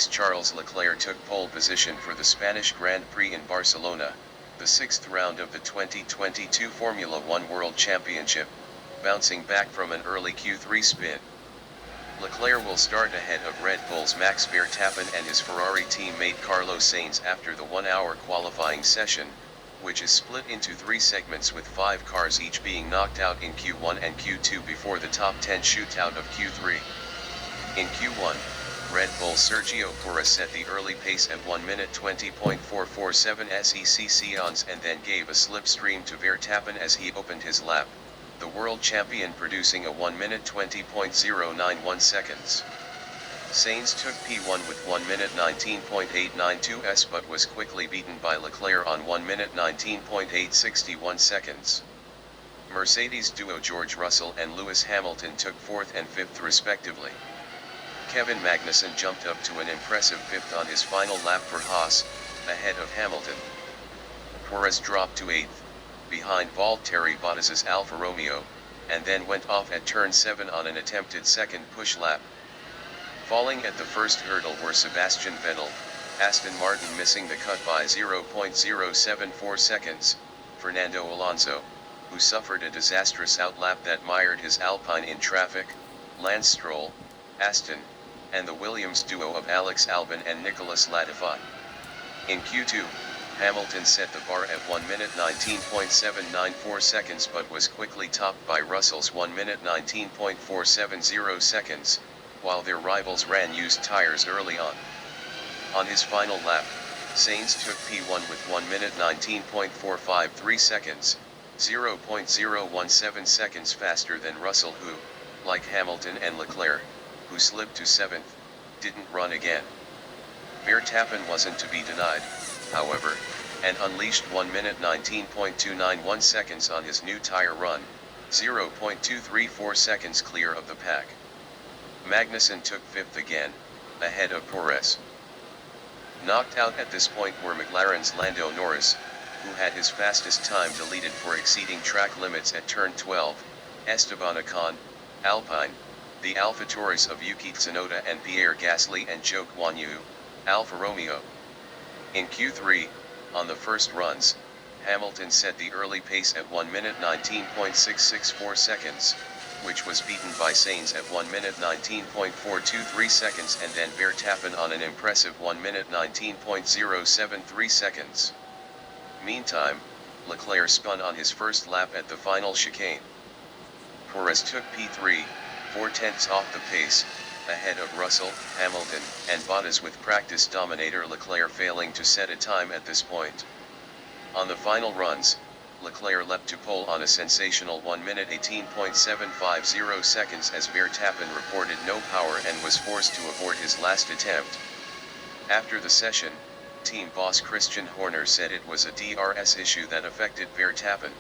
race, Charles Leclerc took pole position for the Spanish Grand Prix in Barcelona, the sixth round of the 2022 Formula One World Championship, bouncing back from an early Q3 spin. Leclerc will start ahead of Red Bull's Max Verstappen and his Ferrari teammate Carlos Sainz after the one-hour qualifying session, which is split into 3 segments with 5 cars each being knocked out in Q1 and Q2 before the top 10 shootout of Q3. In Q1, Red Bull's Sergio Perez set the early pace at 1 minute 20.447 seconds and then gave a slipstream to Verstappen as he opened his lap, the world champion producing a 1 minute 20.091 seconds. Sainz took P1 with 1 minute 19.892 but was quickly beaten by Leclerc on 1 minute 19.861 seconds. Mercedes duo George Russell and Lewis Hamilton took 4th and 5th respectively. Kevin Magnussen jumped up to an impressive 5th on his final lap for Haas, ahead of Hamilton. Perez dropped to 8th, behind Valtteri Bottas's Alfa Romeo, and then went off at turn 7 on an attempted second push lap. Falling at the first hurdle were Sebastian Vettel, Aston Martin missing the cut by 0.074 seconds, Fernando Alonso, who suffered a disastrous outlap that mired his Alpine in traffic, Lance Stroll, Aston, and the Williams duo of Alex Albon and Nicolas Latifi. In Q2, Hamilton set the bar at 1 minute 19.794 seconds but was quickly topped by Russell's 1 minute 19.470 seconds, while their rivals ran used tires early on. On his final lap, Sainz took P1 with 1 minute 19.453 seconds, 0.017 seconds faster than Russell who, like Hamilton and Leclerc, who slipped to 7th, didn't run again. Verstappen wasn't to be denied, however, and unleashed 1 minute 19.291 seconds on his new tire run, 0.234 seconds clear of the pack. Magnussen took 5th again, ahead of Perez. Knocked out at this point were McLaren's Lando Norris, who had his fastest time deleted for exceeding track limits at turn 12, Esteban Ocon, Alpine, the AlphaTauris of Yuki Tsunoda and Pierre Gasly and Zhou Guanyu, Alfa Romeo. In Q3, on the first runs, Hamilton set the early pace at 1 minute 19.664 seconds, which was beaten by Sainz at 1 minute 19.423 seconds and then Verstappen on an impressive 1 minute 19.073 seconds. Meantime, Leclerc spun on his first lap at the final chicane. Perez took P3, 4/10 off the pace, ahead of Russell, Hamilton, and Bottas with practice dominator Leclerc failing to set a time at this point. On the final runs, Leclerc leapt to pole on a sensational 1 minute 18.750 seconds as Verstappen reported no power and was forced to abort his last attempt. After the session, team boss Christian Horner said it was a DRS issue that affected Verstappen.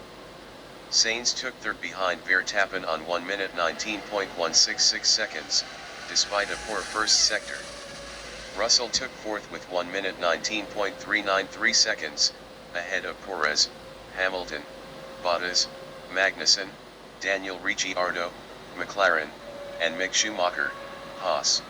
Sainz took 3rd behind Verstappen on 1 minute 19.166 seconds, despite a poor first sector. Russell took 4th with 1 minute 19.393 seconds, ahead of Perez, Hamilton, Bottas, Magnussen, Daniel Ricciardo, McLaren, and Mick Schumacher, Haas.